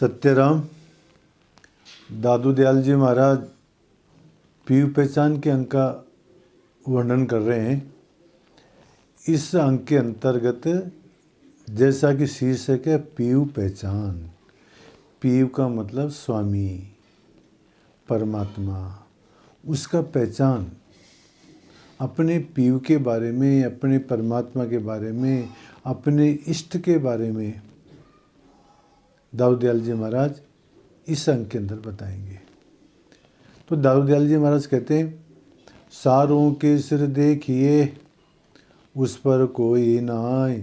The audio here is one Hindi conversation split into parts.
सत्यराम दादू दयाल जी महाराज पीयू पहचान के अंक का वर्णन कर रहे हैं। इस अंक के अंतर्गत जैसा कि शीर्षक है पीयू पहचान। पीयू का मतलब स्वामी परमात्मा, उसका पहचान अपने पीयू के बारे में, अपने परमात्मा के बारे में, अपने इष्ट के बारे में दादू दयाल जी महाराज इस अंक के अंदर बताएंगे। तो दादू दयाल जी महाराज कहते हैं, सारों के सिर देखिए उस पर कोई नाय,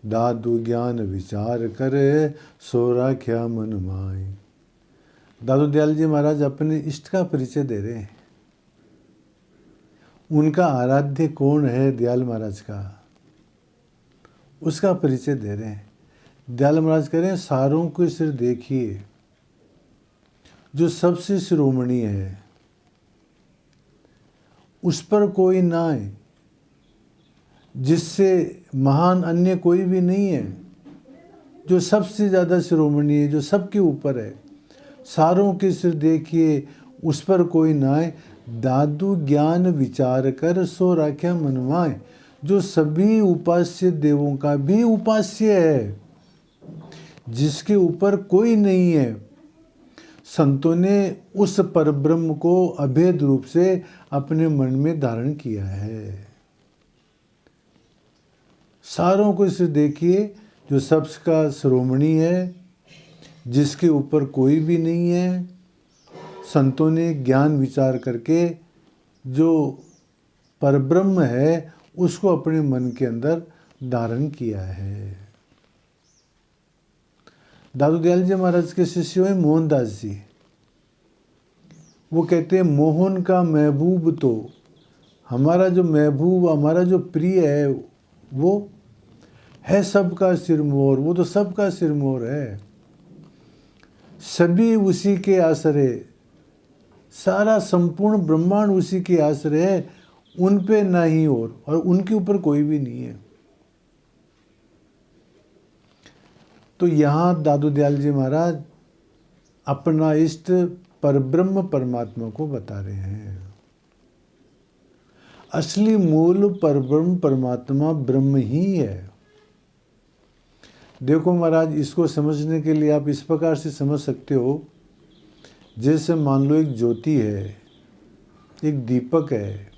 दादू ज्ञान विचार करे सो राख्या मन माय। दादू दयाल जी महाराज अपने इष्ट का परिचय दे रहे हैं। उनका आराध्य कौन है दयाल महाराज का, उसका परिचय दे रहे हैं। दयाल महाराज कह रहे हैं, सारों के सिर देखिए जो सबसे शिरोमणि है, उस पर कोई ना है, जिससे महान अन्य कोई भी नहीं है, जो सबसे ज़्यादा शिरोमणि है, जो सबके ऊपर है। सारों के सिर देखिए उस पर कोई ना है, दादू ज्ञान विचार कर सो राख्या मनवाए, जो सभी उपास्य देवों का भी उपास्य है, जिसके ऊपर कोई नहीं है। संतों ने उस परब्रह्म को अभेद रूप से अपने मन में धारण किया है। सारों को इसे देखिए जो सबका शिरोमणि है, जिसके ऊपर कोई भी नहीं है। संतों ने ज्ञान विचार करके जो परब्रह्म है उसको अपने मन के अंदर धारण किया है। दादू दयाल जी महाराज के शिष्य हैं मोहनदास जी। वो कहते हैं, मोहन का महबूब तो हमारा जो महबूब, हमारा जो प्रिय है, वो है सबका सिरमौर, वो तो सबका सिरमौर है। सभी उसी के आश्रय, सारा संपूर्ण ब्रह्मांड उसी के आश्रय है, उन पे ना ही और उनके ऊपर कोई भी नहीं है। तो यहाँ दादू दयाल जी महाराज अपना इष्ट परब्रह्म परमात्मा को बता रहे हैं। असली मूल परब्रह्म परमात्मा ब्रह्म ही है। देखो महाराज, इसको समझने के लिए आप इस प्रकार से समझ सकते हो, जैसे मान लो एक ज्योति है, एक दीपक है,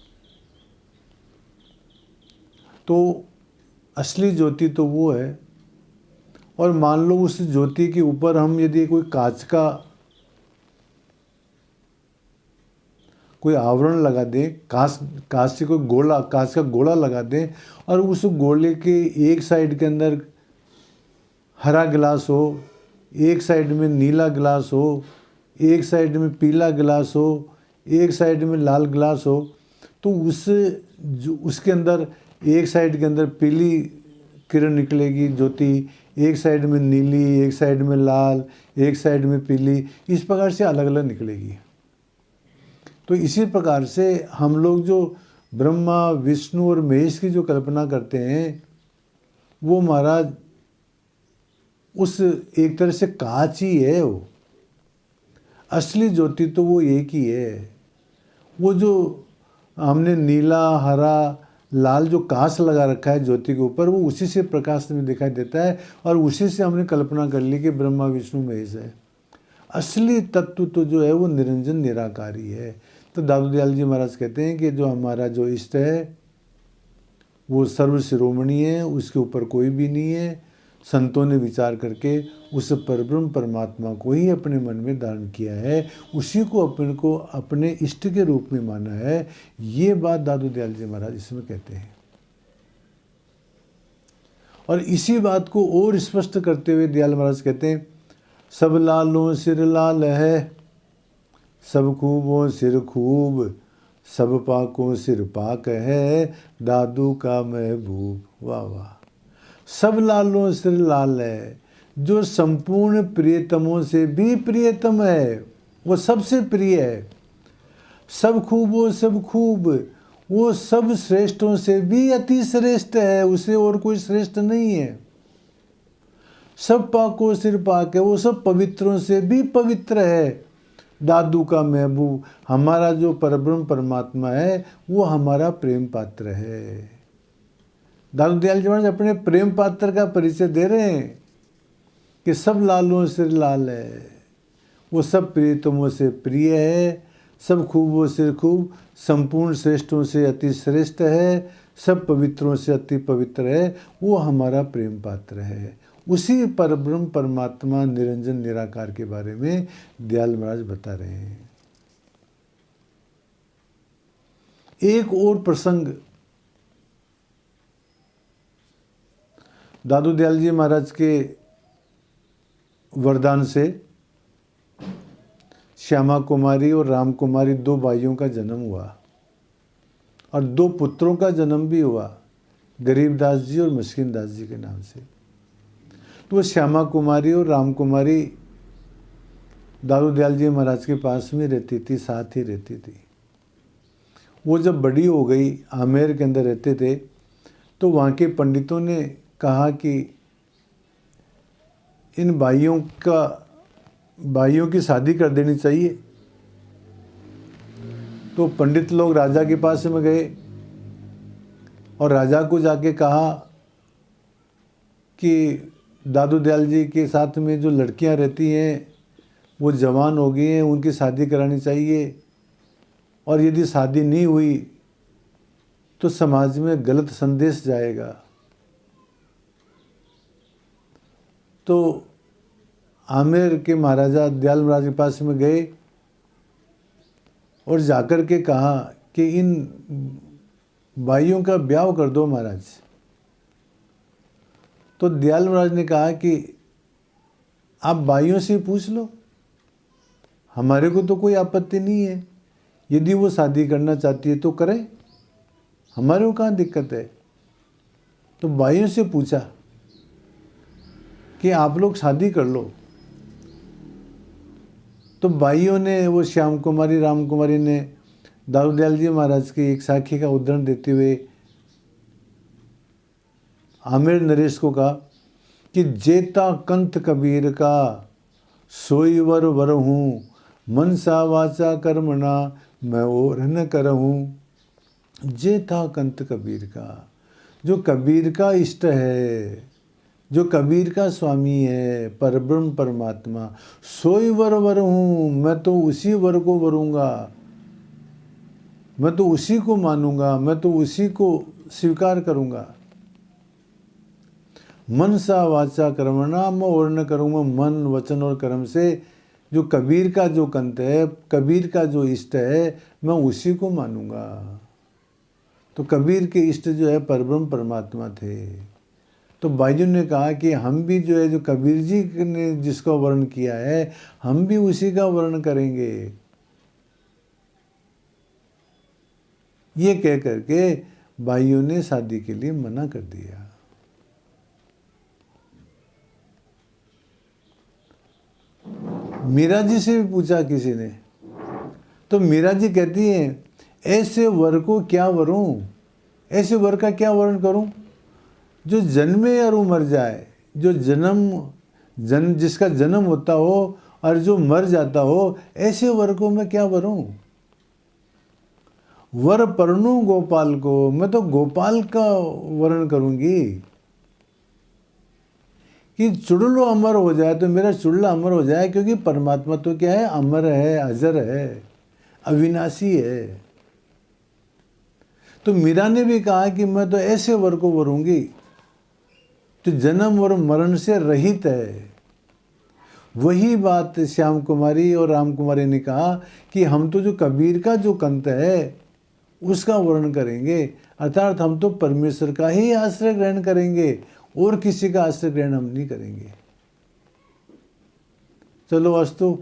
तो असली ज्योति तो वो है। और मान लो उस ज्योति के ऊपर हम यदि कोई कांच का कोई आवरण लगा दें, कांच से कोई गोला, कांच का गोला लगा दें, और उस गोले के एक साइड के अंदर हरा गिलास हो, एक साइड में नीला गिलास हो, एक साइड में पीला गिलास हो, एक साइड में लाल गिलास हो, तो उसके अंदर एक साइड के अंदर पीली किरण निकलेगी ज्योति, एक साइड में नीली, एक साइड में लाल, एक साइड में पीली, इस प्रकार से अलग अलग निकलेगी। तो इसी प्रकार से हम लोग जो ब्रह्मा विष्णु और महेश की जो कल्पना करते हैं, वो महाराज उस एक तरह से कांच ही है। वो असली ज्योति तो वो एक ही है। वो जो हमने नीला, हरा, लाल जो कांच लगा रखा है ज्योति के ऊपर, वो उसी से प्रकाश में दिखाई देता है, और उसी से हमने कल्पना कर ली कि ब्रह्मा विष्णु महेश है। असली तत्व तो जो है वो निरंजन निराकारी है। तो दादू दयाल जी महाराज कहते हैं कि जो हमारा जो इष्ट है वो सर्व शिरोमणि है, उसके ऊपर कोई भी नहीं है। संतों ने विचार करके उस परब्रह्म परमात्मा को ही अपने मन में धारण किया है, उसी को अपने इष्ट के रूप में माना है। ये बात दादू दयाल जी महाराज इसमें कहते हैं। और इसी बात को और स्पष्ट करते हुए दयाल महाराज कहते हैं, सब लालों सिर लाल है, सब खूबों सिर खूब, सब पाकों सिर पाक है, दादू का महबूब। वाह वाह। सब लालों सिर लाल है, जो संपूर्ण प्रियतमों से भी प्रियतम है, वो सबसे प्रिय है। सब खूबों सब खूब, वो सब श्रेष्ठों से भी अति श्रेष्ठ है, उसे और कोई श्रेष्ठ नहीं है। सब पाको सिर पाक है, वो सब पवित्रों से भी पवित्र है। दादू का महबूब, हमारा जो परब्रह्म परमात्मा है वो हमारा प्रेम पात्र है। दादू दयाल जी महाराज अपने प्रेम पात्र का परिचय दे रहे हैं कि सब लालों सिर लाल है, वो सब प्रियतमों से प्रिय है, सब खूबों से खूब, संपूर्ण श्रेष्ठों से अति श्रेष्ठ है, सब पवित्रों से अति पवित्र है, वो हमारा प्रेम पात्र है। उसी परब्रह्म परमात्मा निरंजन निराकार के बारे में दयाल महाराज बता रहे हैं। एक और प्रसंग दादू दयाल जी महाराज के वरदान से श्यामा कुमारी और राम कुमारी 2 भाइयों का जन्म हुआ और 2 पुत्रों का जन्म भी हुआ, गरीबदास जी और मस्किन दास जी के नाम से। तो वो श्यामा कुमारी और राम कुमारी दादू दयाल जी महाराज के पास में रहती थी, साथ ही रहती थी। वो जब बड़ी हो गई, आमेर के अंदर रहते थे, तो वहाँ के पंडितों ने कहा कि इन भाइयों की शादी कर देनी चाहिए। तो पंडित लोग राजा के पास में गए और राजा को जाके कहा कि दादू दयाल जी के साथ में जो लड़कियां रहती हैं वो जवान हो गई हैं, उनकी शादी करानी चाहिए, और यदि शादी नहीं हुई तो समाज में गलत संदेश जाएगा। तो आमेर के महाराजा दयाल महाराज के पास में गए और जाकर के कहा कि इन भाइयों का ब्याह कर दो महाराज। तो दयाल महाराज ने कहा कि आप भाइयों से पूछ लो, हमारे को तो कोई आपत्ति नहीं है, यदि वो शादी करना चाहती है तो करें, हमारे को कहाँ दिक्कत है। तो भाइयों से पूछा कि आप लोग शादी कर लो। तो भाइयों ने, वो श्याम कुमारी राम कुमारी ने दादू दयाल जी महाराज की एक साखी का उदाहरण देते हुए आमेर नरेश को कहा कि जेता कंत कबीर का सोई वर वर हूँ, मनसा वाचा कर्मणा मैं और न करहूँ। जेता कंत कबीर का, जो कबीर का इष्ट है, जो कबीर का स्वामी है, परब्रह्म परमात्मा, सोई वर वर हूँ, मैं तो उसी वर को वरूँगा, मैं तो उसी को मानूंगा, मैं तो उसी को स्वीकार करूँगा। मन सा वाचा कर्मणा मैं और न करूँगा, मन वचन और कर्म से जो कबीर का जो कंत है, कबीर का जो इष्ट है, मैं उसी को मानूंगा। तो कबीर के इष्ट जो है परब्रह्म परमात्मा थे। तो भाइयों ने कहा कि हम भी जो है, जो कबीर जी ने जिसका वर्णन किया है, हम भी उसी का वर्णन करेंगे। ये कह करके भाइयों ने शादी के लिए मना कर दिया। मीरा जी से भी पूछा किसी ने, तो मीरा जी कहती हैं ऐसे वर को क्या वरूं, ऐसे वर का क्या वर्णन करूं जो जन्मे और मर जाए, जो जिसका जन्म होता हो और जो मर जाता हो, ऐसे वर को मैं क्या वरूं। वर परनु गोपाल को, मैं तो गोपाल का वर्णन करूंगी कि चुड़लो अमर हो जाए, तो मेरा चुड़ला अमर हो जाए, क्योंकि परमात्मा तो क्या है, अमर है, अजर है, अविनाशी है। तो मीरा ने भी कहा कि मैं तो ऐसे वर को वरूंगी तो जन्म और मरण से रहित है। वही बात श्याम कुमारी और राम कुमारी ने कहा कि हम तो जो कबीर का जो कंत है उसका वर्णन करेंगे, अर्थात हम तो परमेश्वर का ही आश्रय ग्रहण करेंगे और किसी का आश्रय ग्रहण हम नहीं करेंगे। चलो अस्तु,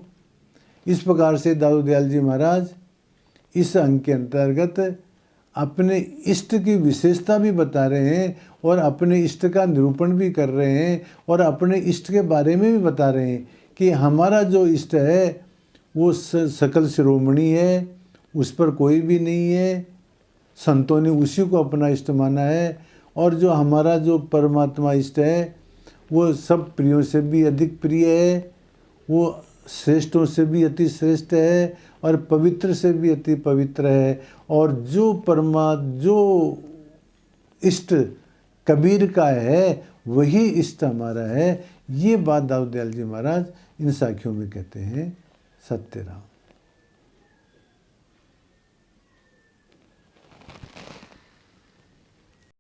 इस प्रकार से दादू दयाल जी महाराज इस अंग के अंतर्गत अपने इष्ट की विशेषता भी बता रहे हैं और अपने इष्ट का निरूपण भी कर रहे हैं और अपने इष्ट के बारे में भी बता रहे हैं कि हमारा जो इष्ट है वो सकल शिरोमणि है, उस पर कोई भी नहीं है, संतों ने उसी को अपना इष्ट माना है। और जो हमारा जो परमात्मा इष्ट है वो सब प्रियों से भी अधिक प्रिय है, वो श्रेष्ठों से भी अति श्रेष्ठ है और पवित्र से भी अति पवित्र है। और जो इष्ट कबीर का है वही इष्ट हमारा है। ये बात दाऊद दयाल जी महाराज इन साखियों में कहते हैं। सत्य राम।